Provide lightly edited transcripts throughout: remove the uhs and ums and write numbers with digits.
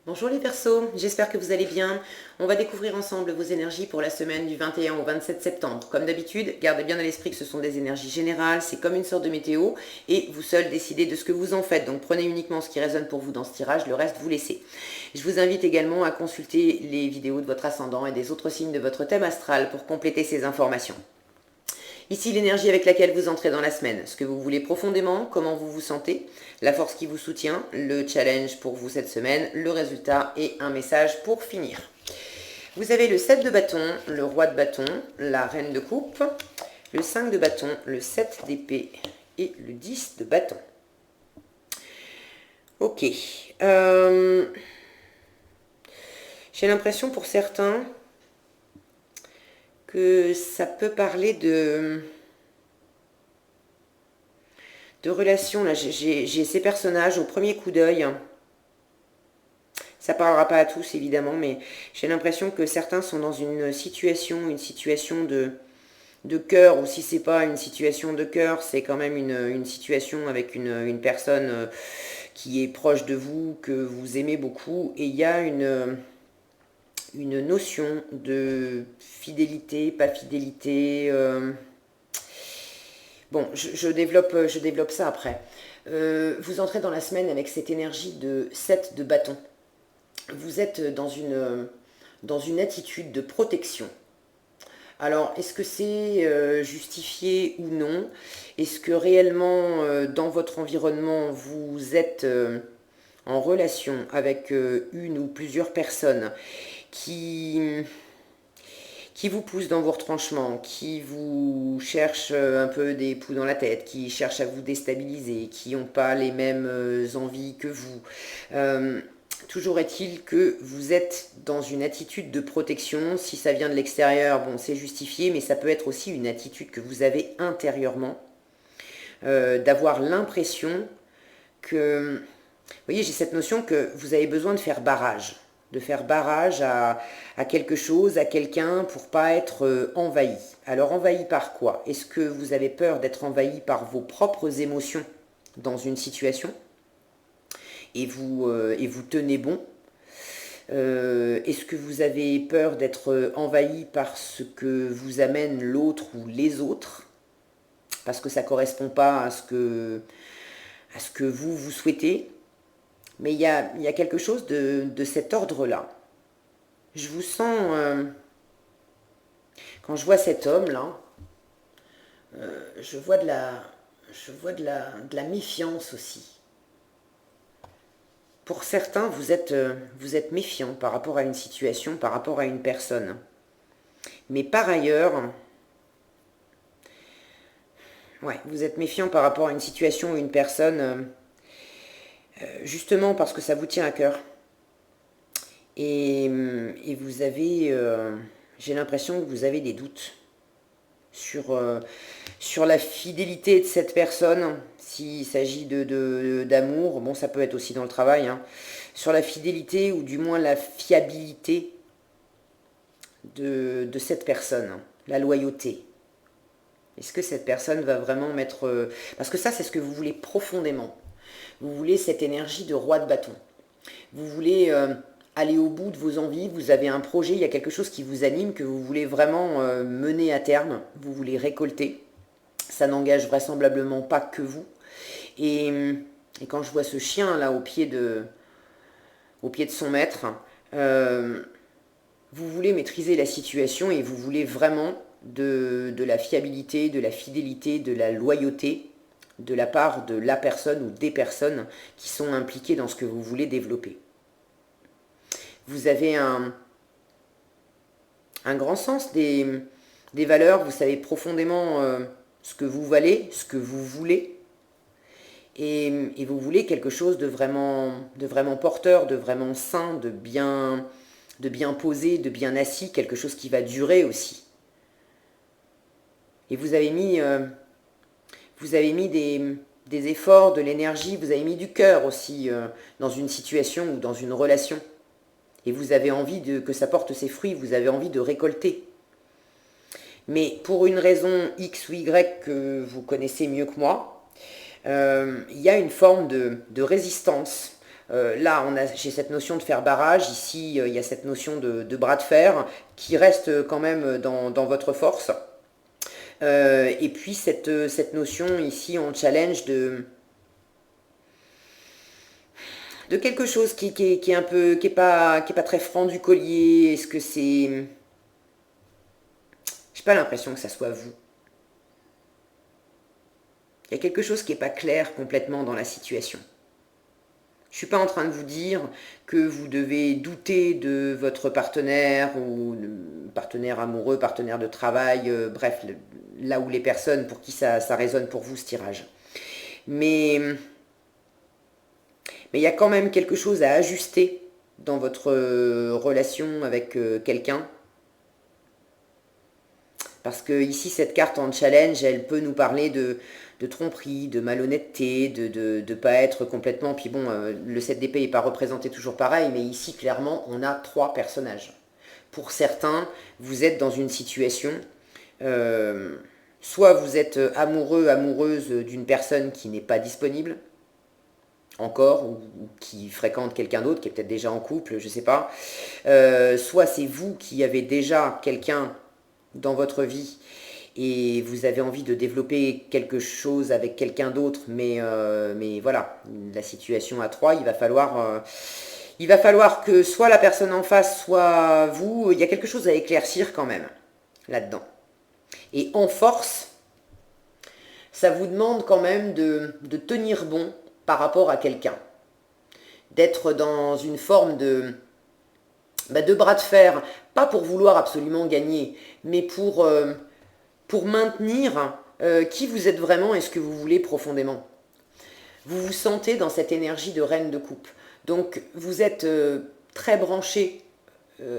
Bonjour les Verseaux, j'espère que vous allez bien. On va découvrir ensemble vos énergies pour la semaine du 21 au 27 septembre. Comme d'habitude, gardez bien à l'esprit que ce sont des énergies générales, c'est comme une sorte de météo et vous seuls décidez de ce que vous en faites. Donc prenez uniquement ce qui résonne pour vous dans ce tirage, le reste vous laissez. Je vous invite également à consulter les vidéos de votre ascendant et des autres signes de votre thème astral pour compléter ces informations. Ici, l'énergie avec laquelle vous entrez dans la semaine, ce que vous voulez profondément, comment vous vous sentez, la force qui vous soutient, le challenge pour vous cette semaine, le résultat et un message pour finir. Vous avez le 7 de bâton, le roi de bâton, la reine de coupe, le 5 de bâton, le 7 d'épée et le 10 de bâton. Ok. J'ai l'impression pour certains que ça peut parler de relations. Là, j'ai ces personnages au premier coup d'œil. Ça parlera pas à tous évidemment, mais j'ai l'impression que certains sont dans une situation de cœur, ou si c'est pas une situation de cœur, c'est quand même une situation avec une personne qui est proche de vous, que vous aimez beaucoup, et il y a une notion de fidélité, pas fidélité. Bon, je développe ça après. Vous entrez dans la semaine avec cette énergie de 7 de bâton. Vous êtes dans une attitude de protection. Alors, est-ce que c'est justifié ou non? Est-ce que réellement, dans votre environnement, vous êtes en relation avec une ou plusieurs personnes qui vous poussent dans vos retranchements, qui vous cherchent un peu des poux dans la tête, qui cherchent à vous déstabiliser, qui n'ont pas les mêmes envies que vous. Toujours est-il que vous êtes dans une attitude de protection. Si ça vient de l'extérieur, bon, c'est justifié, mais ça peut être aussi une attitude que vous avez intérieurement, d'avoir l'impression que... Vous voyez, j'ai cette notion que vous avez besoin de faire barrage à quelque chose, à quelqu'un, pour pas être envahi. Alors envahi par quoi? Est-ce que vous avez peur d'être envahi par vos propres émotions dans une situation et vous tenez bon? Est-ce que vous avez peur d'être envahi par ce que vous amène l'autre ou les autres, parce que ça ne correspond pas à ce que vous souhaitez? Mais il y a quelque chose de cet ordre-là. Je vous sens, quand je vois cet homme-là, je vois de la méfiance aussi. Pour certains, vous êtes méfiant par rapport à une situation, par rapport à une personne. Mais par ailleurs, ouais, vous êtes méfiant par rapport à une situation ou une personne, justement parce que ça vous tient à cœur. Et vous avez, j'ai l'impression que vous avez des doutes sur la fidélité de cette personne, s'il s'agit d'amour. Bon, ça peut être aussi dans le travail, hein. Sur la fidélité, ou du moins la fiabilité de cette personne, la loyauté. Est-ce que cette personne va vraiment mettre... Parce que ça, c'est ce que vous voulez profondément. Vous voulez cette énergie de roi de bâton. Vous voulez aller au bout de vos envies. Vous avez un projet, il y a quelque chose qui vous anime, que vous voulez vraiment mener à terme. Vous voulez récolter. Ça n'engage vraisemblablement pas que vous. Et quand je vois ce chien là au pied de son maître, vous voulez maîtriser la situation et vous voulez vraiment de la fiabilité, de la fidélité, de la loyauté de la part de la personne ou des personnes qui sont impliquées dans ce que vous voulez développer. Vous avez un grand sens des valeurs, vous savez profondément ce que vous valez, ce que vous voulez, et vous voulez quelque chose de vraiment porteur, de vraiment sain, de bien posé, de bien assis, quelque chose qui va durer aussi. Et vous avez mis des efforts, de l'énergie, vous avez mis du cœur aussi dans une situation ou dans une relation. Et vous avez envie que ça porte ses fruits, vous avez envie de récolter. Mais pour une raison X ou Y que vous connaissez mieux que moi, il y a une forme de résistance Là, j'ai cette notion de faire barrage. Ici, il y a cette notion de bras de fer qui reste quand même dans votre force. Et puis cette notion ici en challenge de quelque chose qui est un peu, qui est pas très franc du collier. Est-ce que c'est... J'ai pas l'impression que ça soit vous. Il y a quelque chose qui n'est pas clair complètement dans la situation. Je ne suis pas en train de vous dire que vous devez douter de votre partenaire ou partenaire amoureux, partenaire de travail, bref, là où les personnes pour qui ça résonne pour vous ce tirage. Mais il y a quand même quelque chose à ajuster dans votre relation avec quelqu'un. Parce que ici, cette carte en challenge, elle peut nous parler de tromperie, de malhonnêteté, de ne pas être complètement... Puis bon, le 7 d'épée n'est pas représenté toujours pareil, mais ici, clairement, on a 3 personnages. Pour certains, vous êtes dans une situation... soit vous êtes amoureux, amoureuse d'une personne qui n'est pas disponible, encore, ou qui fréquente quelqu'un d'autre, qui est peut-être déjà en couple, je ne sais pas. Soit c'est vous qui avez déjà quelqu'un dans votre vie et vous avez envie de développer quelque chose avec quelqu'un d'autre, mais voilà, la situation à 3, il va falloir que soit la personne en face, soit vous, il y a quelque chose à éclaircir quand même, là-dedans. Et en force, ça vous demande quand même de tenir bon par rapport à quelqu'un, d'être dans une forme de bras de fer, pas pour vouloir absolument gagner, mais pour maintenir qui vous êtes vraiment et ce que vous voulez profondément. Vous vous sentez dans cette énergie de reine de coupe. Donc vous êtes très branché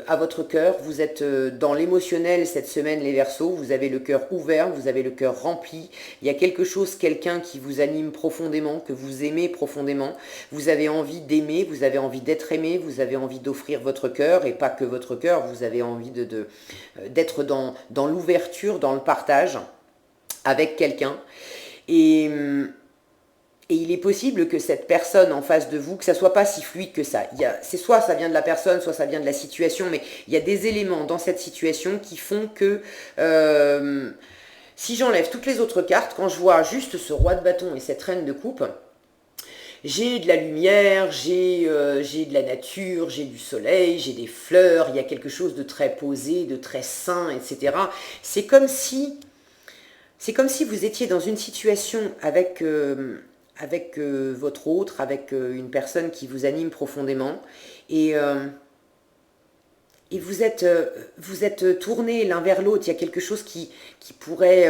à votre cœur, vous êtes dans l'émotionnel cette semaine les Verseaux, vous avez le cœur ouvert, vous avez le cœur rempli, il y a quelque chose, quelqu'un qui vous anime profondément, que vous aimez profondément, vous avez envie d'aimer, vous avez envie d'être aimé, vous avez envie d'offrir votre cœur, et pas que votre cœur, vous avez envie d'être dans l'ouverture, dans le partage avec quelqu'un, et il est possible que cette personne en face de vous, que ça soit pas si fluide que ça. C'est soit ça vient de la personne, soit ça vient de la situation, mais il y a des éléments dans cette situation qui font que si j'enlève toutes les autres cartes, quand je vois juste ce roi de bâton et cette reine de coupe, j'ai de la lumière, j'ai de la nature, j'ai du soleil, j'ai des fleurs, il y a quelque chose de très posé, de très sain, etc. C'est comme si vous étiez dans une situation avec votre autre, avec une personne qui vous anime profondément, et vous êtes tournés l'un vers l'autre. Il y a quelque chose qui pourrait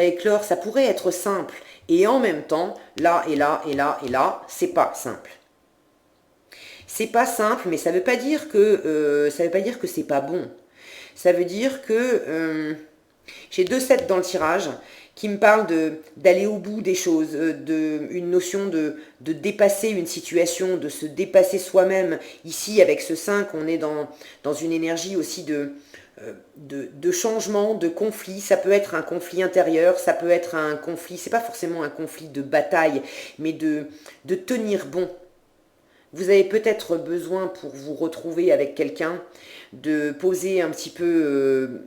éclore, ça pourrait être simple, et en même temps, là, et là, et là, et là, c'est pas simple. C'est pas simple, mais ça veut pas dire que c'est pas bon. Ça veut dire que j'ai 2 sets dans le tirage qui me parlent d'aller au bout des choses, une notion de dépasser une situation, de se dépasser soi-même. Ici, avec ce 5, on est dans une énergie aussi de changement, de conflit. Ça peut être un conflit intérieur, ça peut être un conflit, c'est pas forcément un conflit de bataille, mais de tenir bon. Vous avez peut-être besoin, pour vous retrouver avec quelqu'un, de poser un petit peu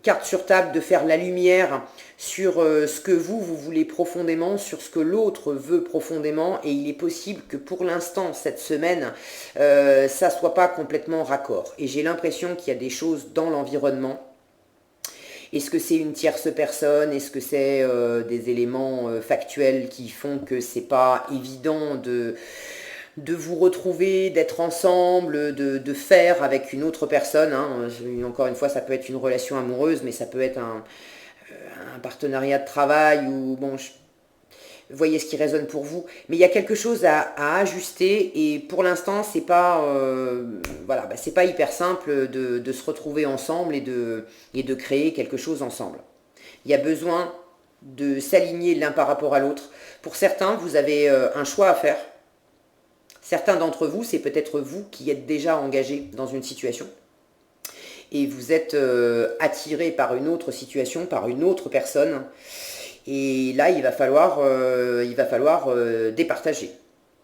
carte sur table, de faire la lumière sur ce que vous voulez profondément, sur ce que l'autre veut profondément, et il est possible que pour l'instant, cette semaine, ça soit pas complètement raccord. Et j'ai l'impression qu'il y a des choses dans l'environnement. Est-ce que c'est une tierce personne? Est-ce que c'est des éléments factuels qui font que c'est pas évident de vous retrouver, d'être ensemble, de faire avec une autre personne, hein. Encore une fois, ça peut être une relation amoureuse, mais ça peut être un partenariat de travail, ou bon, voyez ce qui résonne pour vous. Mais il y a quelque chose à ajuster, et pour l'instant, c'est pas voilà, c'est pas hyper simple de se retrouver ensemble et de créer quelque chose ensemble. Il y a besoin de s'aligner l'un par rapport à l'autre. Pour certains, vous avez un choix à faire. Certains d'entre vous, c'est peut-être vous qui êtes déjà engagé dans une situation et vous êtes attiré par une autre situation, par une autre personne. Et là, il va falloir départager.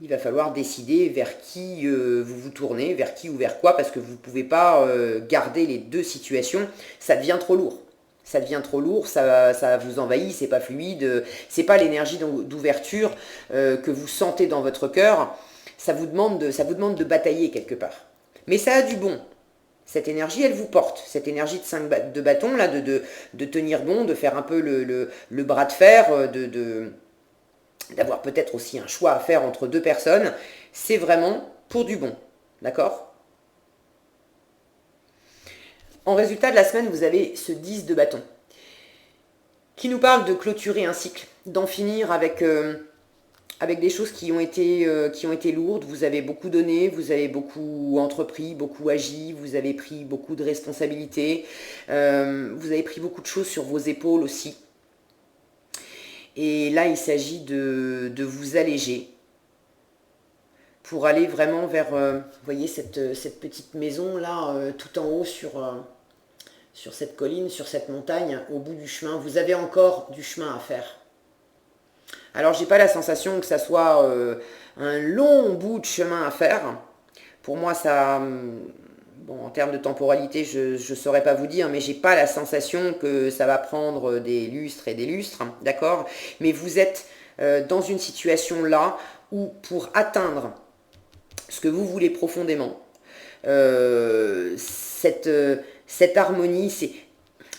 il va falloir décider vers qui vous vous tournez, vers qui ou vers quoi, parce que vous ne pouvez pas garder les deux situations, ça devient trop lourd. Ça devient trop lourd, ça vous envahit, c'est pas fluide, c'est pas l'énergie d'ouverture que vous sentez dans votre cœur, ça vous demande de batailler quelque part. Mais ça a du bon. Cette énergie, elle vous porte. Cette énergie de bâton, là, de tenir bon, de faire un peu le bras de fer, d'avoir peut-être aussi un choix à faire entre deux personnes, c'est vraiment pour du bon. D'accord? En résultat de la semaine, vous avez ce 10 de bâton qui nous parle de clôturer un cycle, d'en finir avec des choses qui ont été lourdes. Vous avez beaucoup donné, vous avez beaucoup entrepris, beaucoup agi, vous avez pris beaucoup de responsabilités, vous avez pris beaucoup de choses sur vos épaules aussi. Et là, il s'agit de vous alléger pour aller vraiment vers, vous voyez, cette petite maison là, tout en haut sur cette colline, sur cette montagne, au bout du chemin. Vous avez encore du chemin à faire. Alors, j'ai pas la sensation que ça soit un long bout de chemin à faire. Pour moi, ça, bon, en termes de temporalité, je ne saurais pas vous dire, mais j'ai pas la sensation que ça va prendre des lustres et des lustres, d'accord? Mais vous êtes dans une situation là où pour atteindre ce que vous voulez profondément, cette harmonie,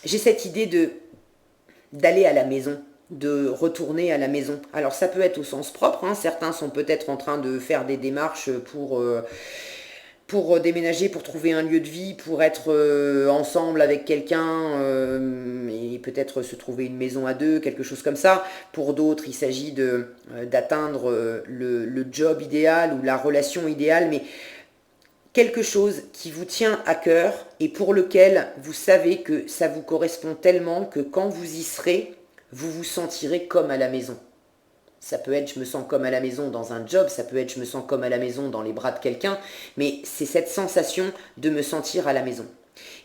j'ai cette idée d'aller à la maison, de retourner à la maison. Alors ça peut être au sens propre, hein. Certains sont peut-être en train de faire des démarches pour déménager, pour trouver un lieu de vie, pour être ensemble avec quelqu'un et peut-être se trouver une maison à deux, quelque chose comme ça. Pour d'autres, il s'agit d'atteindre le job idéal ou la relation idéale, mais quelque chose qui vous tient à cœur et pour lequel vous savez que ça vous correspond tellement que quand vous y serez, vous vous sentirez comme à la maison. Ça peut être je me sens comme à la maison dans un job, ça peut être je me sens comme à la maison dans les bras de quelqu'un, mais c'est cette sensation de me sentir à la maison.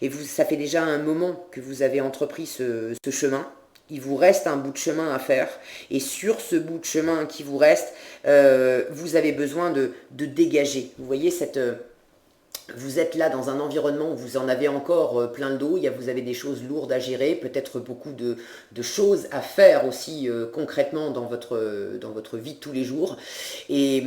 Et ça fait déjà un moment que vous avez entrepris ce chemin. Il vous reste un bout de chemin à faire. Et sur ce bout de chemin qui vous reste, vous avez besoin de dégager. Vous voyez vous êtes là dans un environnement où vous en avez encore plein le dos, vous avez des choses lourdes à gérer, peut-être beaucoup de choses à faire aussi concrètement dans votre vie de tous les jours. Et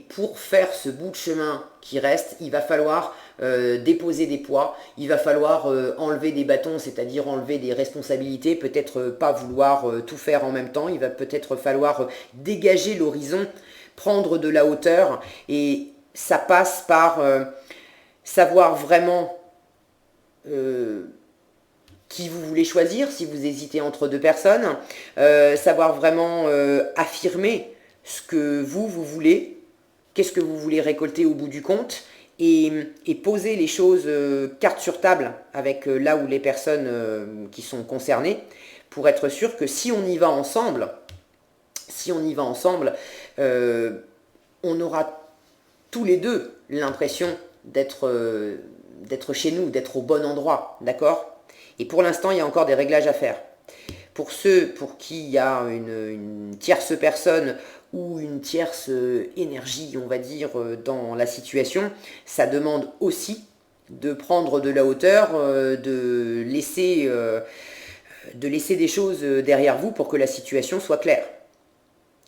pour faire ce bout de chemin qui reste, il va falloir déposer des poids, il va falloir enlever des bâtons, c'est-à-dire enlever des responsabilités, peut-être pas vouloir tout faire en même temps, il va peut-être falloir dégager l'horizon, prendre de la hauteur, et ça passe par savoir vraiment qui vous voulez choisir, si vous hésitez entre deux personnes, savoir vraiment affirmer ce que vous voulez, qu'est-ce que vous voulez récolter au bout du compte, et poser les choses carte sur table avec là où les personnes qui sont concernées, pour être sûr que si on y va ensemble, on aura tous les deux l'impression d'être chez nous, d'être au bon endroit, d'accord? Et pour l'instant, il y a encore des réglages à faire. Pour ceux pour qui il y a une tierce personne ou une tierce énergie, on va dire, dans la situation, ça demande aussi de prendre de la hauteur, de laisser des choses derrière vous pour que la situation soit claire.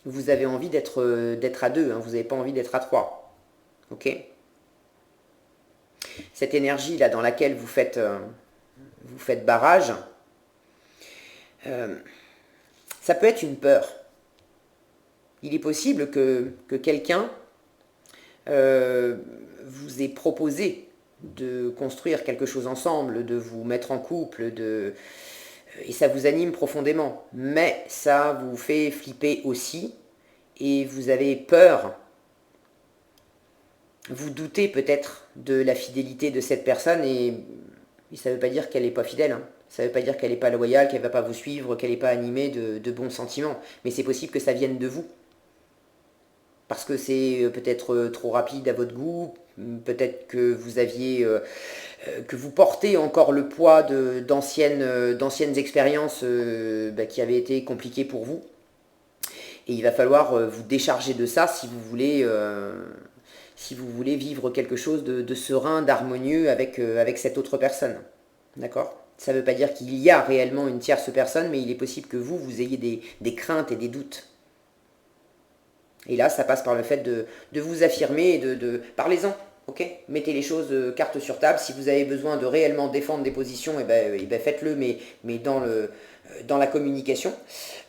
Vous avez envie d'être à deux, hein, vous n'avez pas envie d'être à trois. Ok? Cette énergie là dans laquelle vous faites barrage, ça peut être une peur. Il est possible que quelqu'un vous ait proposé de construire quelque chose ensemble, de vous mettre en couple, et ça vous anime profondément. Mais ça vous fait flipper aussi, et vous avez peur. Vous doutez peut-être de la fidélité de cette personne, et ça ne veut pas dire qu'elle n'est pas fidèle, hein. Ça ne veut pas dire qu'elle n'est pas loyale, qu'elle ne va pas vous suivre, qu'elle n'est pas animée de bons sentiments. Mais c'est possible que ça vienne de vous. Parce que c'est peut-être trop rapide à votre goût, peut-être que que vous portez encore le poids d'anciennes expériences qui avaient été compliquées pour vous. Et il va falloir vous décharger de ça si vous voulez vivre quelque chose de serein, d'harmonieux avec cette autre personne. D'accord? Ça ne veut pas dire qu'il y a réellement une tierce personne, mais il est possible que vous ayez des craintes et des doutes. Et là, ça passe par le fait de vous affirmer et parlez-en. Ok, mettez les choses carte sur table. Si vous avez besoin de réellement défendre des positions, faites-le, mais dans la communication.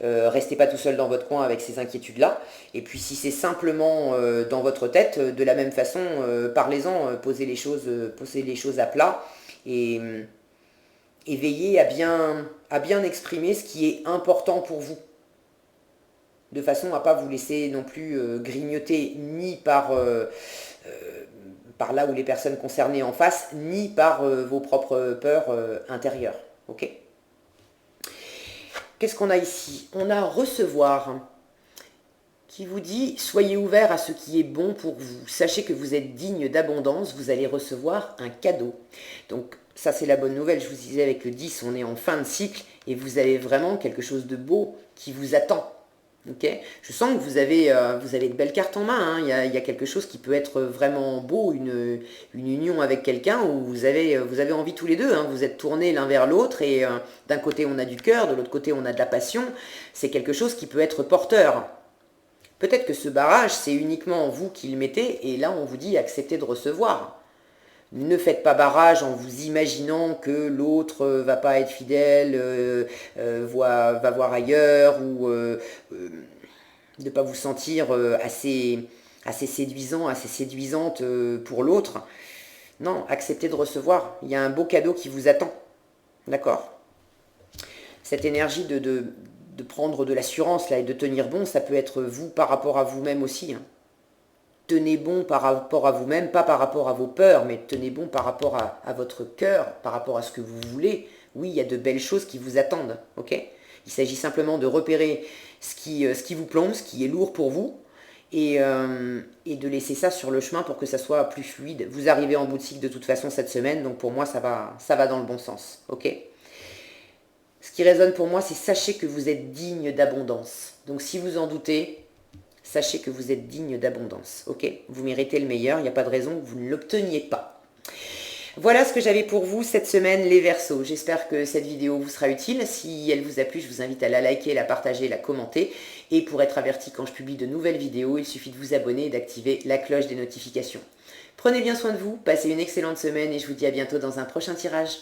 Restez pas tout seul dans votre coin avec ces inquiétudes-là. Et puis si c'est simplement dans votre tête, de la même façon, parlez-en, posez les choses à plat et veillez à bien exprimer ce qui est important pour vous. De façon à ne pas vous laisser non plus grignoter ni par là où les personnes concernées en face, ni par vos propres peurs intérieures. Ok ? Qu'est-ce qu'on a ici? On a recevoir qui vous dit « Soyez ouverts à ce qui est bon pour vous. Sachez que vous êtes digne d'abondance, vous allez recevoir un cadeau. » Donc ça c'est la bonne nouvelle, je vous disais avec le 10, on est en fin de cycle et vous avez vraiment quelque chose de beau qui vous attend. Okay, je sens que vous avez de belles cartes en main, hein. Il y a quelque chose qui peut être vraiment beau, une union avec quelqu'un où vous avez envie tous les deux, hein. Vous êtes tournés l'un vers l'autre et d'un côté on a du cœur, de l'autre côté on a de la passion. C'est quelque chose qui peut être porteur. Peut-être que ce barrage, c'est uniquement vous qui le mettez et là on vous dit acceptez de recevoir. Ne faites pas barrage en vous imaginant que l'autre va pas être fidèle, va voir ailleurs ou de ne pas vous sentir assez séduisant, assez séduisante pour l'autre. Non, acceptez de recevoir. Il y a un beau cadeau qui vous attend. D'accord? Cette énergie de prendre de l'assurance là et de tenir bon, ça peut être vous par rapport à vous-même aussi, hein. Tenez bon par rapport à vous-même, pas par rapport à vos peurs, mais tenez bon par rapport à votre cœur, par rapport à ce que vous voulez. Oui, il y a de belles choses qui vous attendent, ok? Il s'agit simplement de repérer ce qui vous plombe, ce qui est lourd pour vous, et de laisser ça sur le chemin pour que ça soit plus fluide. Vous arrivez en bout de cycle de toute façon cette semaine, donc pour moi ça va dans le bon sens, ok? Ce qui résonne pour moi, c'est sachez que vous êtes digne d'abondance. Donc si vous en doutez, sachez que vous êtes digne d'abondance, ok? Vous méritez le meilleur, il n'y a pas de raison que vous ne l'obteniez pas. Voilà ce que j'avais pour vous cette semaine, les Verseaux. J'espère que cette vidéo vous sera utile. Si elle vous a plu, je vous invite à la liker, la partager, la commenter. Et pour être averti quand je publie de nouvelles vidéos, il suffit de vous abonner et d'activer la cloche des notifications. Prenez bien soin de vous, passez une excellente semaine et je vous dis à bientôt dans un prochain tirage.